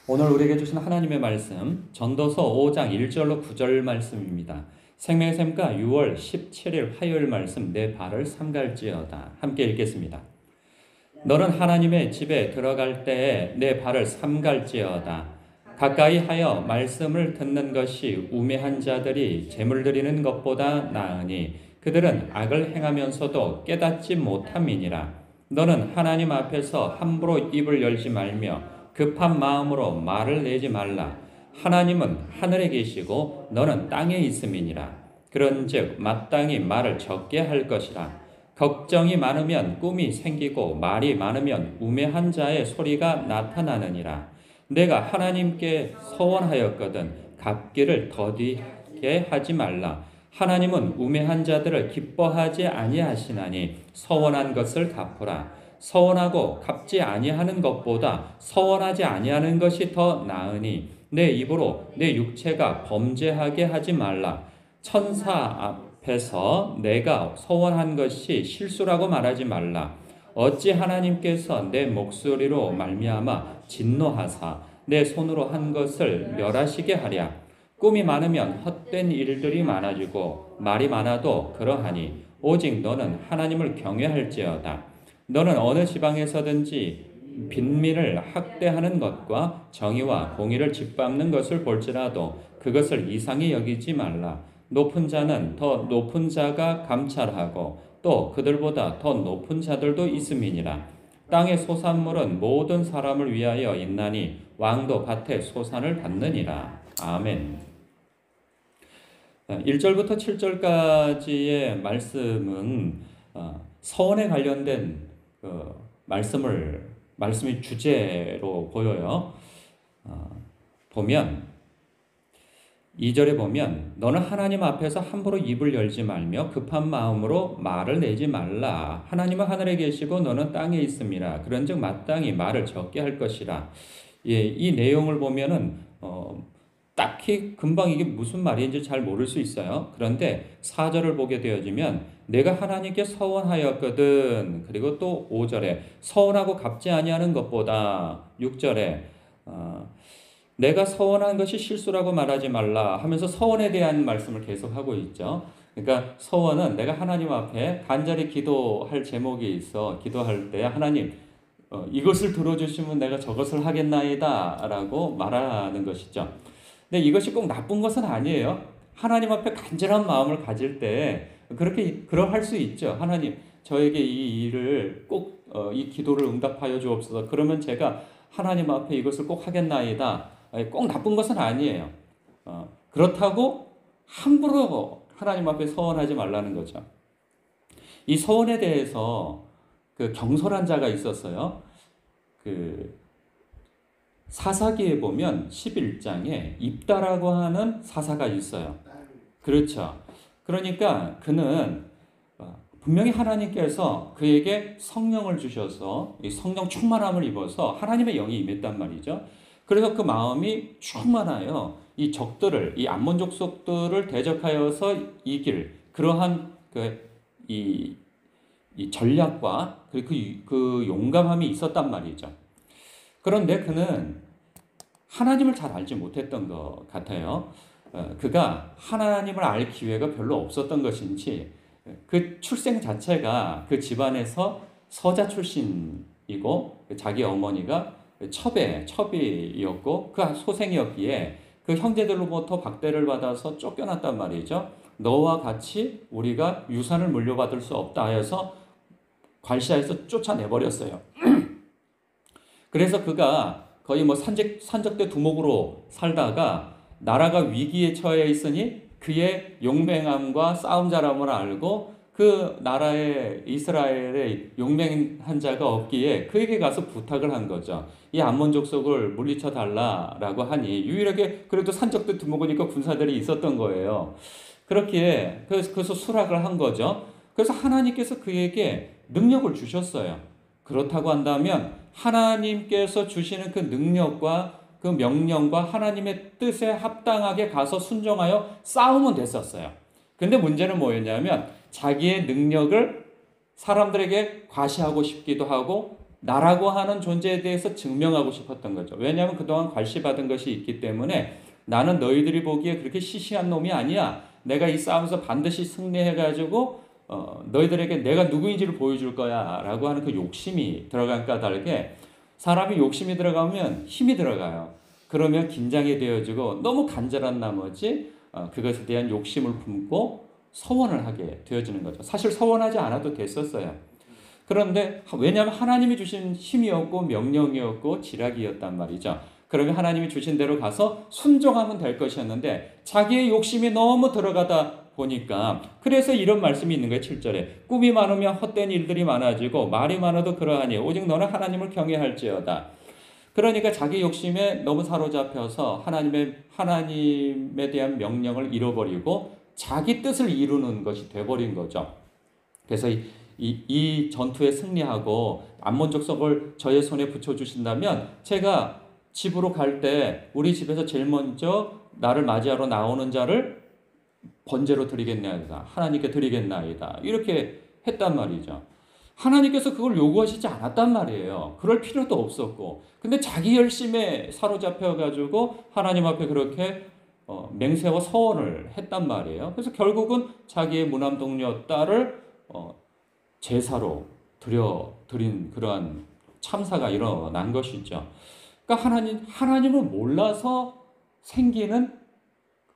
오늘 우리에게 주신 하나님의 말씀 전도서 5장 1절로 9절 말씀입니다. 생명의 샘가 6월 17일 화요일 말씀 내 발을 삼갈지어다. 함께 읽겠습니다. 너는 하나님의 집에 들어갈 때에 내 발을 삼갈지어다. 가까이 하여 말씀을 듣는 것이 우매한 자들이 재물 드리는 것보다 나으니 그들은 악을 행하면서도 깨닫지 못함이니라. 너는 하나님 앞에서 함부로 입을 열지 말며 급한 마음으로 말을 내지 말라. 하나님은 하늘에 계시고 너는 땅에 있음이니라. 그런즉 마땅히 말을 적게 할 것이라. 걱정이 많으면 꿈이 생기고 말이 많으면 우매한 자의 소리가 나타나느니라. 내가 하나님께 서원하였거든 갚기를 더디게 하지 말라. 하나님은 우매한 자들을 기뻐하지 아니하시나니 서원한 것을 갚으라. 서원하고 갚지 아니하는 것보다 서원하지 아니하는 것이 더 나으니 내 입으로 내 육체가 범죄하게 하지 말라. 천사 앞에서 내가 서원한 것이 실수라고 말하지 말라. 어찌 하나님께서 내 목소리로 말미암아 진노하사 내 손으로 한 것을 멸하시게 하랴. 꿈이 많으면 헛된 일들이 많아지고 말이 많아도 그러하니 오직 너는 하나님을 경외할지어다. 너는 어느 지방에서든지 빈민을 학대하는 것과 정의와 공의를 짓밟는 것을 볼지라도 그것을 이상히 여기지 말라. 높은 자는 더 높은 자가 감찰하고 또 그들보다 더 높은 자들도 있음이니라. 땅의 소산물은 모든 사람을 위하여 있나니 왕도 밭의 소산을 받느니라. 아멘. 1절부터 7절까지의 말씀은 서원에 관련된 말씀이 주제로 보여요. 보면 2절에 보면 너는 하나님 앞에서 함부로 입을 열지 말며 급한 마음으로 말을 내지 말라. 하나님은 하늘에 계시고 너는 땅에 있음이라. 그런즉 마땅히 말을 적게 할 것이라. 예, 이 내용을 보면은 딱히 금방 이게 무슨 말인지 잘 모를 수 있어요. 그런데 4절을 보게 되어지면 내가 하나님께 서원하였거든. 그리고 또 5절에 서원하고 갚지 아니하는 것보다 6절에 내가 서원한 것이 실수라고 말하지 말라 하면서 서원에 대한 말씀을 계속하고 있죠. 그러니까 서원은 내가 하나님 앞에 간절히 기도할 제목이 있어 기도할 때 하나님 이것을 들어주시면 내가 저것을 하겠나이다 라고 말하는 것이죠. 근데 이것이 꼭 나쁜 것은 아니에요. 하나님 앞에 간절한 마음을 가질 때 그러할 수 있죠. 하나님 저에게 이 일을 꼭 이 기도를 응답하여 주옵소서. 그러면 제가 하나님 앞에 이것을 꼭 하겠나이다. 꼭 나쁜 것은 아니에요. 그렇다고 함부로 하나님 앞에 서원하지 말라는 거죠. 이 서원에 대해서 그 경솔한 자가 있었어요. 그 사사기에 보면 11장에 입다라고 하는 사사가 있어요. 그렇죠. 그러니까 그는 분명히 하나님께서 그에게 성령을 주셔서 이 성령 충만함을 입어서 하나님의 영이 임했단 말이죠. 그래서 그 마음이 충만하여 이 적들을, 이 암몬 족속들을 대적하여서 이길 그러한 이 전략과 그 용감함이 있었단 말이죠. 그런데 그는 하나님을 잘 알지 못했던 것 같아요. 그가 하나님을 알 기회가 별로 없었던 것인지 그 출생 자체가 그 집안에서 서자 출신이고 자기 어머니가 첩이었고 그 소생이었기에 그 형제들로부터 박대를 받아서 쫓겨났단 말이죠. 너와 같이 우리가 유산을 물려받을 수 없다 하여서 괄시하여서 쫓아내버렸어요. 그래서 그가 거의 산적대 두목으로 살다가 나라가 위기에 처해 있으니 그의 용맹함과 싸움 잘함을 알고 그 나라의 이스라엘의 용맹한 자가 없기에 그에게 가서 부탁을 한 거죠. 이 암몬 족속을 물리쳐 달라라고 하니 유일하게 그래도 산적대 두목이니까 군사들이 있었던 거예요. 그렇기에 그래서 수락을 한 거죠. 그래서 하나님께서 그에게 능력을 주셨어요. 그렇다고 한다면 하나님께서 주시는 그 능력과 그 명령과 하나님의 뜻에 합당하게 가서 순종하여 싸우면 됐었어요. 근데 문제는 뭐였냐면 자기의 능력을 사람들에게 과시하고 싶기도 하고 나라고 하는 존재에 대해서 증명하고 싶었던 거죠. 왜냐하면 그동안 괄시받은 것이 있기 때문에 나는 너희들이 보기에 그렇게 시시한 놈이 아니야. 내가 이 싸움에서 반드시 승리해가지고 너희들에게 내가 누구인지를 보여줄 거야 라고 하는 그 욕심이 들어간 까닭에 사람이 욕심이 들어가면 힘이 들어가요. 그러면 긴장이 되어지고 너무 간절한 나머지 그것에 대한 욕심을 품고 서원을 하게 되어지는 거죠. 사실 서원하지 않아도 됐었어요. 그런데 왜냐하면 하나님이 주신 힘이었고 명령이었고 지략이었단 말이죠. 그러면 하나님이 주신 대로 가서 순종하면 될 것이었는데 자기의 욕심이 너무 들어가다 보니까 그래서 이런 말씀이 있는 거예요. 7절에 꿈이 많으면 헛된 일들이 많아지고 말이 많아도 그러하니 오직 너는 하나님을 경외할지어다. 그러니까 자기 욕심에 너무 사로잡혀서 하나님에 대한 명령을 잃어버리고 자기 뜻을 이루는 것이 돼버린 거죠. 그래서 이 전투에 승리하고 암몬 족속을 저의 손에 붙여주신다면 제가 집으로 갈 때 우리 집에서 제일 먼저 나를 맞이하러 나오는 자를 번제로 드리겠나이다. 하나님께 드리겠나이다. 이렇게 했단 말이죠. 하나님께서 그걸 요구하시지 않았단 말이에요. 그럴 필요도 없었고. 근데 자기 열심에 사로잡혀가지고 하나님 앞에 그렇게 맹세와 서원을 했단 말이에요. 그래서 결국은 자기의 무남동녀 딸을 제사로 드린 그러한 참사가 일어난 것이죠. 그러니까 하나님을 몰라서 생기는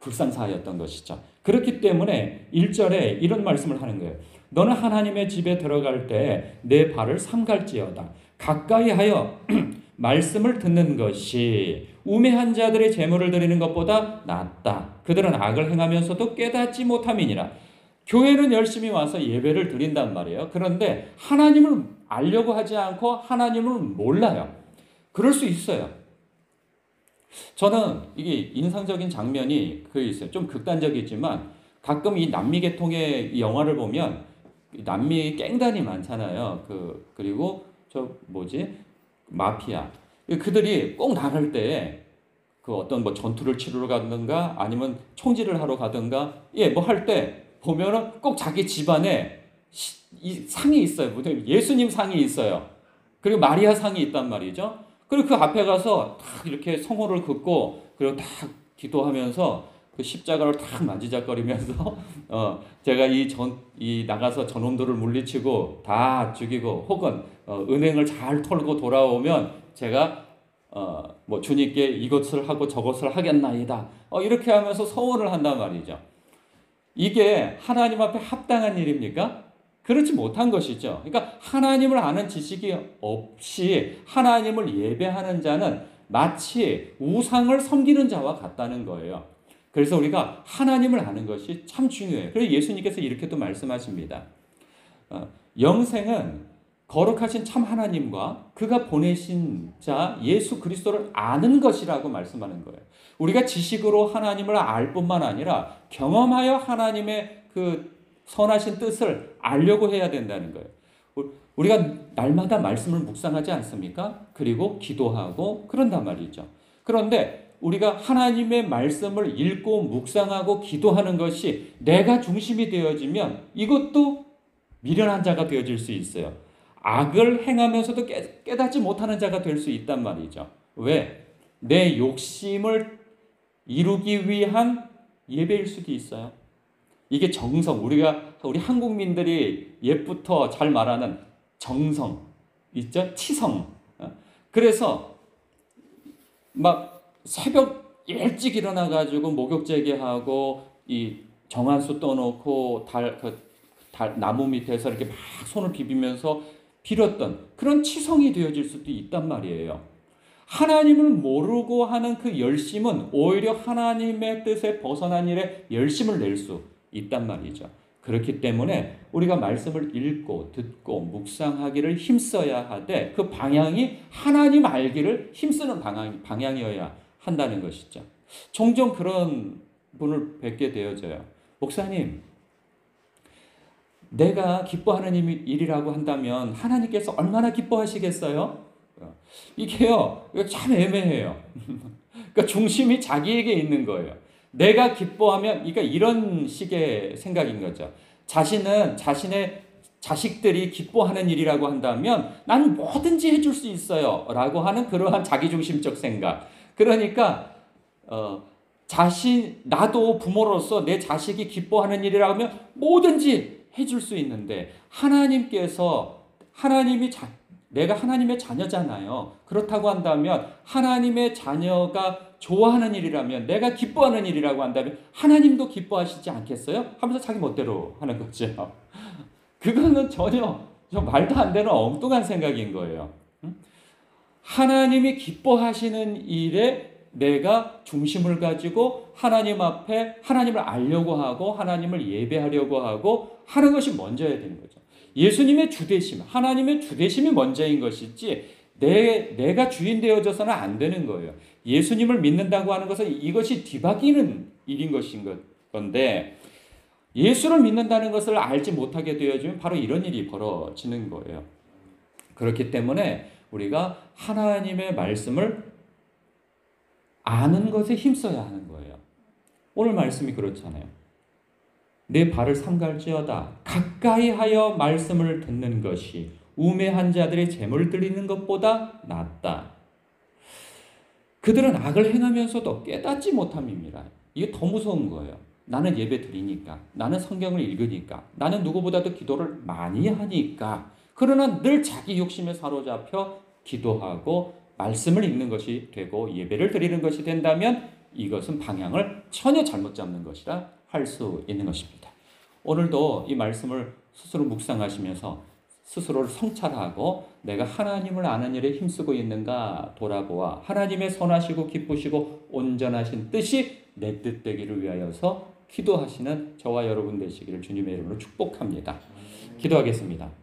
불상사였던 것이죠. 그렇기 때문에 1절에 이런 말씀을 하는 거예요. 너는 하나님의 집에 들어갈 때 내 발을 삼갈지어다. 가까이 하여 말씀을 듣는 것이 우매한 자들의 제물을 드리는 것보다 낫다. 그들은 악을 행하면서도 깨닫지 못함이니라. 교회는 열심히 와서 예배를 드린단 말이에요. 그런데 하나님을 알려고 하지 않고 하나님을 몰라요. 그럴 수 있어요. 저는 이게 인상적인 장면이 있어요. 좀 극단적이지만 가끔 이 남미 계통의 영화를 보면 남미 갱단이 많잖아요. 그리고 마피아. 그들이 꼭 나갈 때 어떤 전투를 치르러 가든가 아니면 총질을 하러 가든가 뭐 할 때 보면은 꼭 자기 집안에 이 상이 있어요. 예수님 상이 있어요. 그리고 마리아 상이 있단 말이죠. 그리고 그 앞에 가서 딱 이렇게 성호를 긋고 그리고 딱 기도하면서 그 십자가를 딱 만지작거리면서 제가 나가서 저놈들을 물리치고 다 죽이고 혹은 은행을 잘 털고 돌아오면 제가 주님께 이것을 하고 저것을 하겠나이다. 이렇게 하면서 서원을 한단 말이죠. 이게 하나님 앞에 합당한 일입니까? 그렇지 못한 것이죠. 그러니까 하나님을 아는 지식이 없이 하나님을 예배하는 자는 마치 우상을 섬기는 자와 같다는 거예요. 그래서 우리가 하나님을 아는 것이 참 중요해요. 그래서 예수님께서 이렇게도 말씀하십니다. 영생은 거룩하신 참 하나님과 그가 보내신 자 예수 그리스도를 아는 것이라고 말씀하는 거예요. 우리가 지식으로 하나님을 알 뿐만 아니라 경험하여 하나님의 그 선하신 뜻을 알려고 해야 된다는 거예요. 우리가 날마다 말씀을 묵상하지 않습니까? 그리고 기도하고 그런단 말이죠. 그런데 우리가 하나님의 말씀을 읽고 묵상하고 기도하는 것이 내가 중심이 되어지면 이것도 미련한 자가 되어질 수 있어요. 악을 행하면서도 깨닫지 못하는 자가 될 수 있단 말이죠. 왜? 내 욕심을 이루기 위한 예배일 수도 있어요. 이게 정성, 우리 한국민들이 옛부터 잘 말하는 정성 있죠? 치성. 그래서 막 새벽 일찍 일어나가지고 목욕제기하고 이 정한수 떠놓고 나무 밑에서 이렇게 막 손을 비비면서 빌었던 그런 치성이 되어질 수도 있단 말이에요. 하나님을 모르고 하는 그 열심은 오히려 하나님의 뜻에 벗어난 일에 열심을 낼 수 있단 말이죠. 그렇기 때문에 우리가 말씀을 읽고 듣고 묵상하기를 힘써야 하되 그 방향이 하나님 알기를 힘쓰는 방향이어야 한다는 것이죠. 종종 그런 분을 뵙게 되어져요. 목사님, 내가 기뻐하는 일이라고 한다면 하나님께서 얼마나 기뻐하시겠어요? 이게요, 참 애매해요. 그러니까 중심이 자기에게 있는 거예요. 내가 기뻐하면, 그러니까 이런 식의 생각인 거죠. 자신은 자신의 자식들이 기뻐하는 일이라고 한다면 나는 뭐든지 해줄 수 있어요 라고 하는 그러한 자기중심적 생각. 그러니까 나도 부모로서 내 자식이 기뻐하는 일이라고 하면 뭐든지 해줄 수 있는데, 내가 하나님의 자녀잖아요. 그렇다고 한다면 하나님의 자녀가 좋아하는 일이라면, 내가 기뻐하는 일이라고 한다면 하나님도 기뻐하시지 않겠어요? 하면서 자기 멋대로 하는 거죠. 그거는 전혀 말도 안 되는 엉뚱한 생각인 거예요. 하나님이 기뻐하시는 일에 내가 중심을 가지고 하나님 앞에 하나님을 알려고 하고 하나님을 예배하려고 하고 하는 것이 먼저야 되는 거죠. 예수님의 주되심, 하나님의 주되심이 먼저인 것이지 내가 주인 되어져서는 안 되는 거예요. 예수님을 믿는다고 하는 것은 이것이 뒤바뀌는 일인 것인 건데, 예수를 믿는다는 것을 알지 못하게 되어지면 바로 이런 일이 벌어지는 거예요. 그렇기 때문에 우리가 하나님의 말씀을 아는 것에 힘써야 하는 거예요. 오늘 말씀이 그렇잖아요. 내 발을 삼갈지어다 가까이 하여 말씀을 듣는 것이 우매한 자들의 재물 드리는 것보다 낫다. 그들은 악을 행하면서도 깨닫지 못함입니다. 이게 더 무서운 거예요. 나는 예배 드리니까, 나는 성경을 읽으니까, 나는 누구보다도 기도를 많이 하니까, 그러나 늘 자기 욕심에 사로잡혀 기도하고 말씀을 읽는 것이 되고 예배를 드리는 것이 된다면 이것은 방향을 전혀 잘못 잡는 것이라 할 수 있는 것입니다. 오늘도 이 말씀을 스스로 묵상하시면서 스스로를 성찰하고 내가 하나님을 아는 일에 힘쓰고 있는가 돌아보아 하나님의 선하시고 기쁘시고 온전하신 뜻이 내 뜻 되기를 위하여서 기도하시는 저와 여러분 되시기를 주님의 이름으로 축복합니다. 기도하겠습니다.